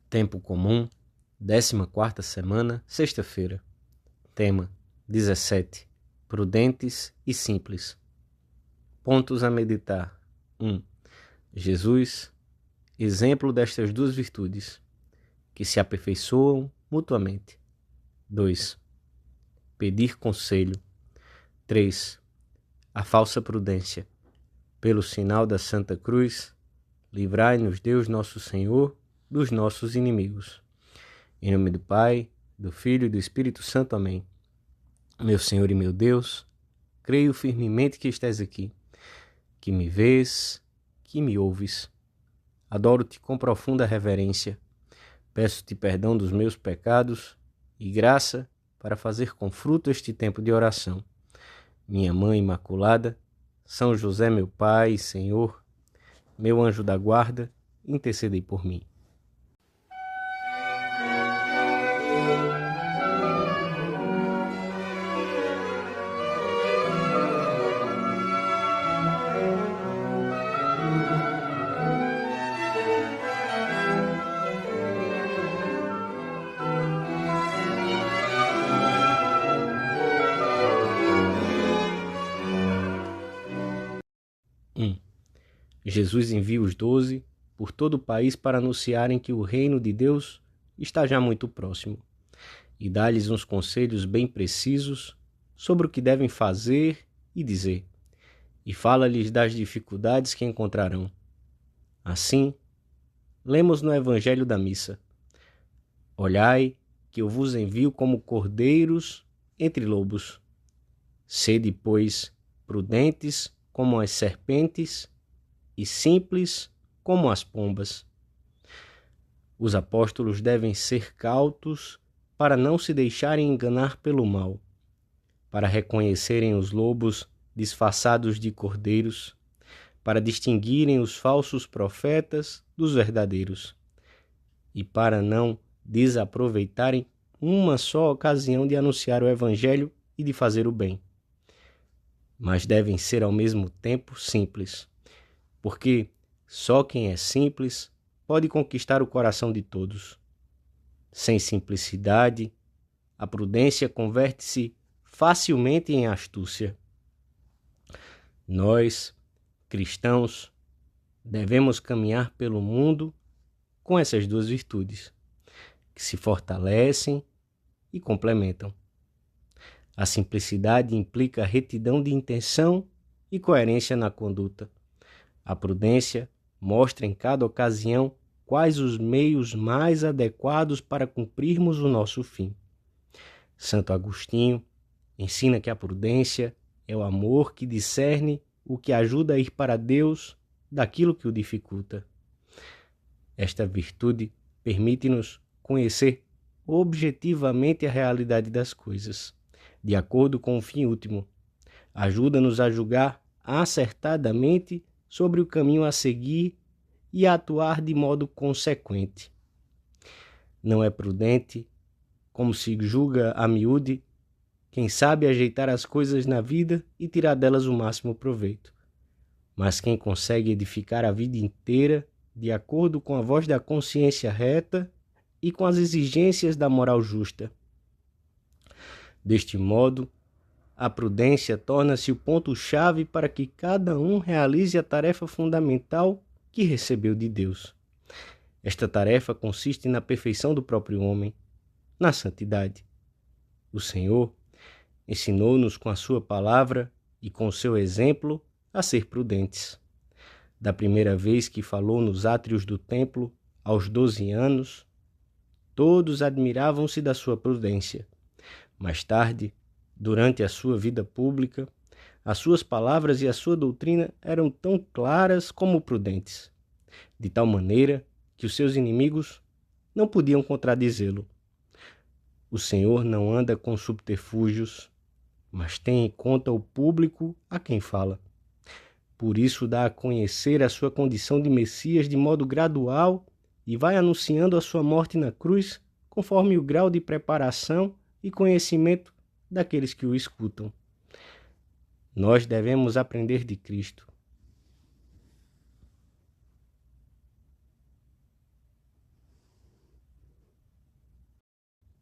Tempo comum, 14ª semana, sexta-feira. Tema 17. Prudentes e simples. Pontos a meditar. 1. Jesus, exemplo destas duas virtudes, que se aperfeiçoam mutuamente. 2. Pedir conselho. 3. A falsa prudência. Pelo sinal da Santa Cruz, livrai-nos Deus nosso Senhor dos nossos inimigos. Em nome do Pai, do Filho e do Espírito Santo. Amém. Meu Senhor e meu Deus, creio firmemente que estás aqui, que me vês, que me ouves. Adoro-te com profunda reverência. Peço-te perdão dos meus pecados e graça para fazer com fruto este tempo de oração. Minha Mãe Imaculada, São José, meu Pai e Senhor, meu anjo da guarda, intercedei por mim. Jesus envia os 12 por todo o país para anunciarem que o reino de Deus está já muito próximo e dá-lhes uns conselhos bem precisos sobre o que devem fazer e dizer, e fala-lhes das dificuldades que encontrarão. Assim, lemos no Evangelho da Missa: Olhai que eu vos envio como cordeiros entre lobos. Sede, pois, prudentes como as serpentes e simples como as pombas. Os apóstolos devem ser cautos para não se deixarem enganar pelo mal, para reconhecerem os lobos disfarçados de cordeiros, para distinguirem os falsos profetas dos verdadeiros e para não desaproveitarem uma só ocasião de anunciar o Evangelho e de fazer o bem. Mas devem ser ao mesmo tempo simples, porque só quem é simples pode conquistar o coração de todos. Sem simplicidade, a prudência converte-se facilmente em astúcia. Nós, cristãos, devemos caminhar pelo mundo com essas duas virtudes, que se fortalecem e complementam. A simplicidade implica retidão de intenção e coerência na conduta. A prudência mostra em cada ocasião quais os meios mais adequados para cumprirmos o nosso fim. Santo Agostinho ensina que a prudência é o amor que discerne o que ajuda a ir para Deus daquilo que o dificulta. Esta virtude permite-nos conhecer objetivamente a realidade das coisas, de acordo com o fim último. Ajuda-nos a julgar acertadamente sobre o caminho a seguir e a atuar de modo consequente. Não é prudente, como se julga a miúde, quem sabe ajeitar as coisas na vida e tirar delas o máximo proveito, mas quem consegue edificar a vida inteira de acordo com a voz da consciência reta e com as exigências da moral justa. Deste modo, a prudência torna-se o ponto-chave para que cada um realize a tarefa fundamental que recebeu de Deus. Esta tarefa consiste na perfeição do próprio homem, na santidade. O Senhor ensinou-nos com a sua palavra e com o seu exemplo a ser prudentes. Da primeira vez que falou nos átrios do templo, aos 12 anos, todos admiravam-se da sua prudência. Mais tarde, durante a sua vida pública, as suas palavras e a sua doutrina eram tão claras como prudentes, de tal maneira que os seus inimigos não podiam contradizê-lo. O Senhor não anda com subterfúgios, mas tem em conta o público a quem fala. Por isso dá a conhecer a sua condição de Messias de modo gradual e vai anunciando a sua morte na cruz conforme o grau de preparação e conhecimento daqueles que o escutam. Nós devemos aprender de Cristo.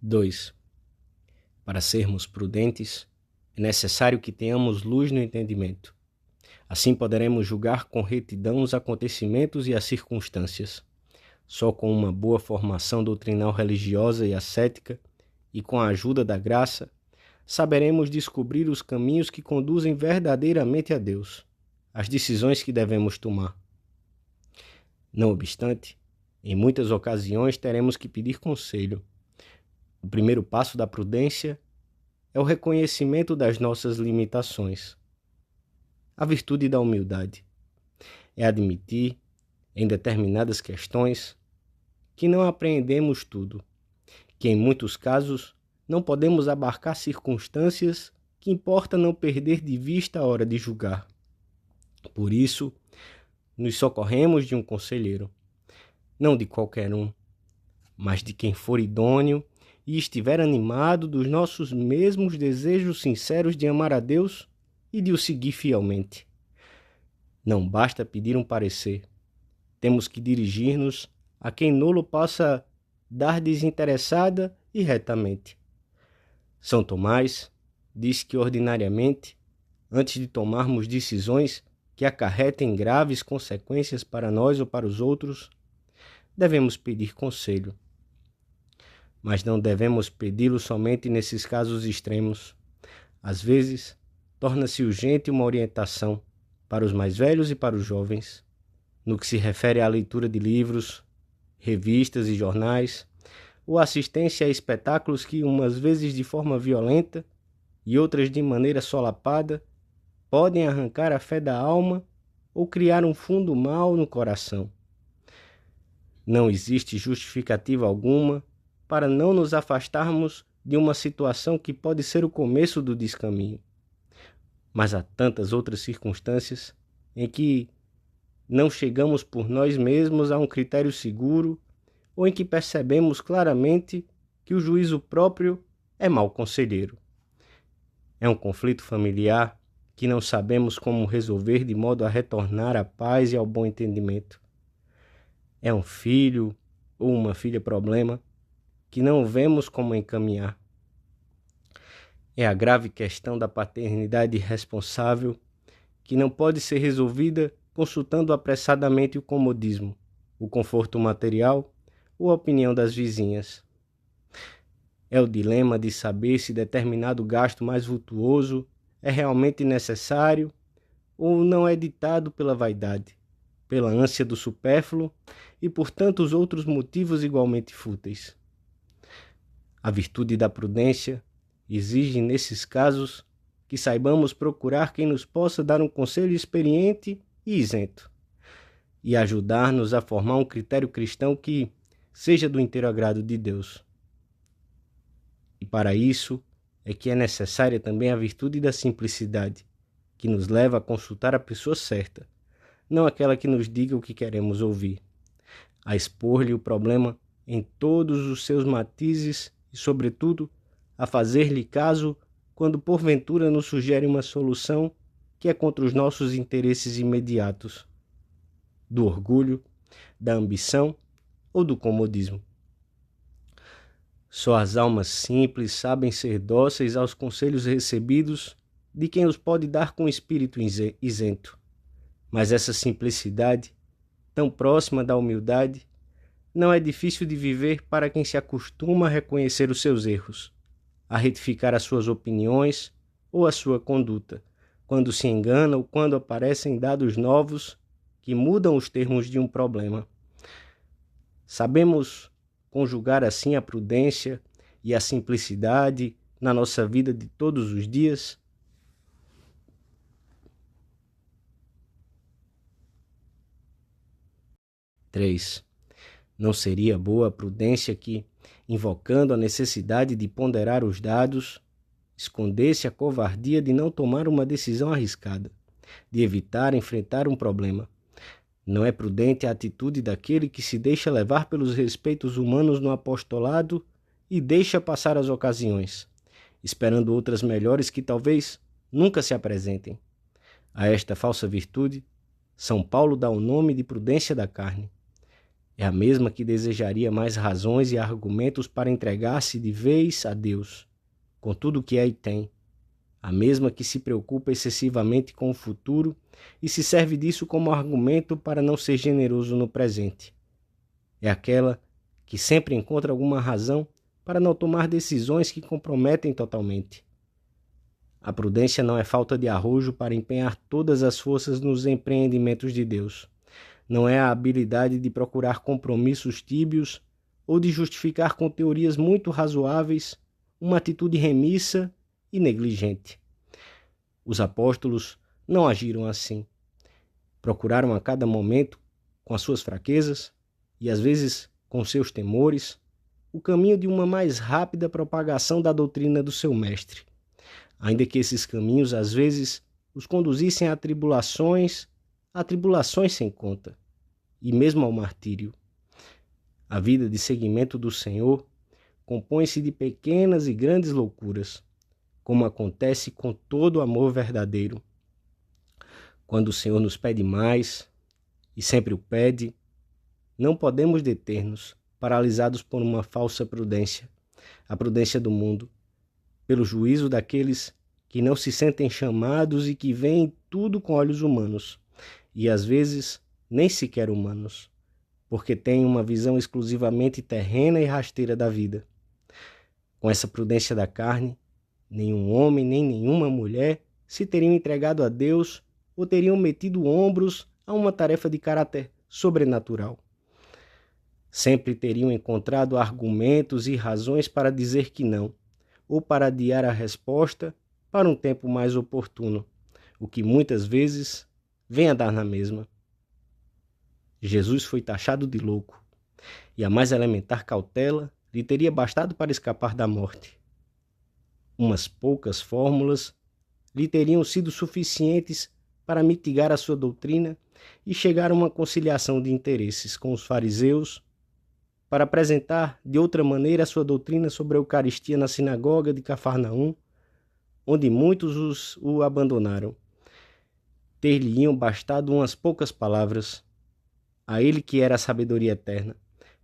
2. Para sermos prudentes, é necessário que tenhamos luz no entendimento. Assim poderemos julgar com retidão os acontecimentos e as circunstâncias. Só com uma boa formação doutrinal religiosa e ascética, e com a ajuda da graça, saberemos descobrir os caminhos que conduzem verdadeiramente a Deus, as decisões que devemos tomar. Não obstante, em muitas ocasiões teremos que pedir conselho. O primeiro passo da prudência é o reconhecimento das nossas limitações. A virtude da humildade é admitir, em determinadas questões, que não apreendemos tudo, que em muitos casos não podemos abarcar circunstâncias que importa não perder de vista a hora de julgar. Por isso, nos socorremos de um conselheiro, não de qualquer um, mas de quem for idôneo e estiver animado dos nossos mesmos desejos sinceros de amar a Deus e de o seguir fielmente. Não basta pedir um parecer, temos que dirigir-nos a quem nolo possa dar desinteressada e retamente. São Tomás diz que ordinariamente, antes de tomarmos decisões que acarretem graves consequências para nós ou para os outros, devemos pedir conselho. Mas não devemos pedi-lo somente nesses casos extremos. Às vezes, torna-se urgente uma orientação para os mais velhos e para os jovens, no que se refere à leitura de livros, revistas e jornais, ou assistência a espetáculos que, umas vezes de forma violenta e outras de maneira solapada, podem arrancar a fé da alma ou criar um fundo mal no coração. Não existe justificativa alguma para não nos afastarmos de uma situação que pode ser o começo do descaminho. Mas há tantas outras circunstâncias em que não chegamos por nós mesmos a um critério seguro ou em que percebemos claramente que o juízo próprio é mau conselheiro. É um conflito familiar que não sabemos como resolver de modo a retornar à paz e ao bom entendimento. É um filho ou uma filha problema que não vemos como encaminhar. É a grave questão da paternidade irresponsável que não pode ser resolvida consultando apressadamente o comodismo, o conforto material ou a opinião das vizinhas. É o dilema de saber se determinado gasto mais vultuoso é realmente necessário ou não é ditado pela vaidade, pela ânsia do supérfluo e por tantos outros motivos igualmente fúteis. A virtude da prudência exige, nesses casos, que saibamos procurar quem nos possa dar um conselho experiente e isento, e ajudar-nos a formar um critério cristão que seja do inteiro agrado de Deus. E para isso é que é necessária também a virtude da simplicidade, que nos leva a consultar a pessoa certa, não aquela que nos diga o que queremos ouvir, a expor-lhe o problema em todos os seus matizes e, sobretudo, a fazer-lhe caso quando porventura nos sugere uma solução que é contra os nossos interesses imediatos, do orgulho, da ambição ou do comodismo. Só as almas simples sabem ser dóceis aos conselhos recebidos de quem os pode dar com espírito isento. Mas essa simplicidade, tão próxima da humildade, não é difícil de viver para quem se acostuma a reconhecer os seus erros, a retificar as suas opiniões ou a sua conduta, quando se engana ou quando aparecem dados novos que mudam os termos de um problema. Sabemos conjugar assim a prudência e a simplicidade na nossa vida de todos os dias? Três. Não seria boa a prudência que, invocando a necessidade de ponderar os dados, escondesse a covardia de não tomar uma decisão arriscada, de evitar enfrentar um problema? Não é prudente a atitude daquele que se deixa levar pelos respeitos humanos no apostolado e deixa passar as ocasiões, esperando outras melhores que talvez nunca se apresentem. A esta falsa virtude, São Paulo dá o nome de prudência da carne. É a mesma que desejaria mais razões e argumentos para entregar-se de vez a Deus, com tudo o que é e tem. A mesma que se preocupa excessivamente com o futuro e se serve disso como argumento para não ser generoso no presente. É aquela que sempre encontra alguma razão para não tomar decisões que comprometem totalmente. A prudência não é falta de arrojo para empenhar todas as forças nos empreendimentos de Deus. Não é a habilidade de procurar compromissos tíbios ou de justificar com teorias muito razoáveis uma atitude remissa e negligente. Os apóstolos não agiram assim. Procuraram a cada momento, com as suas fraquezas e às vezes com seus temores, o caminho de uma mais rápida propagação da doutrina do seu mestre, ainda que esses caminhos às vezes os conduzissem a tribulações sem conta, e mesmo ao martírio. A vida de seguimento do Senhor compõe-se de pequenas e grandes loucuras, como acontece com todo amor verdadeiro. Quando o Senhor nos pede mais, e sempre o pede, não podemos deter-nos, paralisados por uma falsa prudência, a prudência do mundo, pelo juízo daqueles que não se sentem chamados e que veem tudo com olhos humanos, e às vezes nem sequer humanos, porque têm uma visão exclusivamente terrena e rasteira da vida. Com essa prudência da carne, nenhum homem nem nenhuma mulher se teriam entregado a Deus ou teriam metido ombros a uma tarefa de caráter sobrenatural. Sempre teriam encontrado argumentos e razões para dizer que não, ou para adiar a resposta para um tempo mais oportuno, o que muitas vezes vem a dar na mesma. Jesus foi taxado de louco, e a mais elementar cautela lhe teria bastado para escapar da morte. Umas poucas fórmulas lhe teriam sido suficientes para mitigar a sua doutrina e chegar a uma conciliação de interesses com os fariseus, para apresentar de outra maneira a sua doutrina sobre a Eucaristia na sinagoga de Cafarnaum, onde muitos o abandonaram. Ter-lhe-iam bastado umas poucas palavras, a ele que era a sabedoria eterna,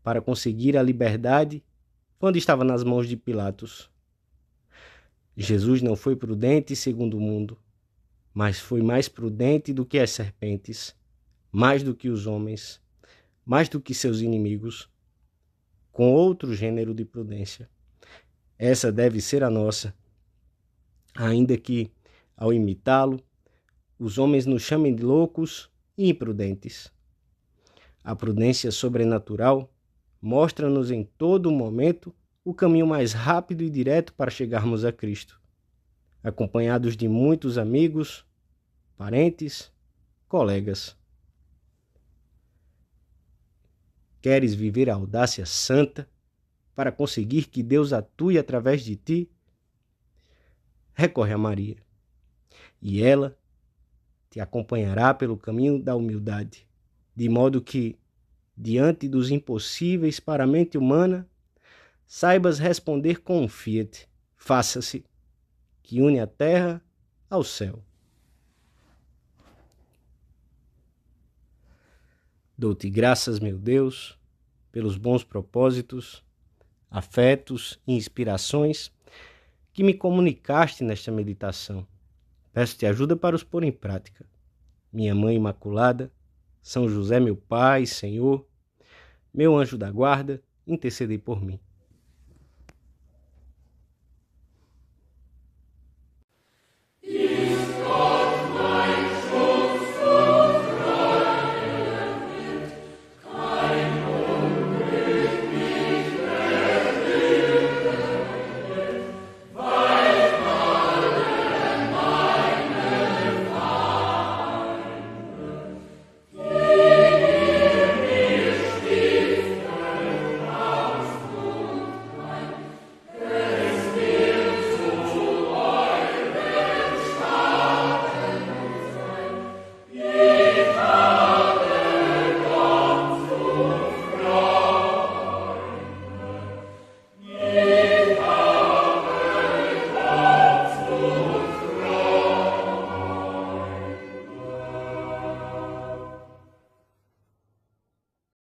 para conseguir a liberdade quando estava nas mãos de Pilatos. Jesus não foi prudente segundo o mundo, mas foi mais prudente do que as serpentes, mais do que os homens, mais do que seus inimigos, com outro gênero de prudência. Essa deve ser a nossa, ainda que, ao imitá-lo, os homens nos chamem de loucos e imprudentes. A prudência sobrenatural mostra-nos em todo momento o caminho mais rápido e direto para chegarmos a Cristo, acompanhados de muitos amigos, parentes, colegas. Queres viver a audácia santa para conseguir que Deus atue através de ti? Recorre a Maria, e ela te acompanhará pelo caminho da humildade, de modo que, diante dos impossíveis para a mente humana, saibas responder com um fiat, faça-se, que une a terra ao céu. Dou-te graças, meu Deus, pelos bons propósitos, afetos e inspirações que me comunicaste nesta meditação. Peço-te ajuda para os pôr em prática. Minha Mãe Imaculada, São José, meu Pai, Senhor, meu anjo da guarda, intercedei por mim.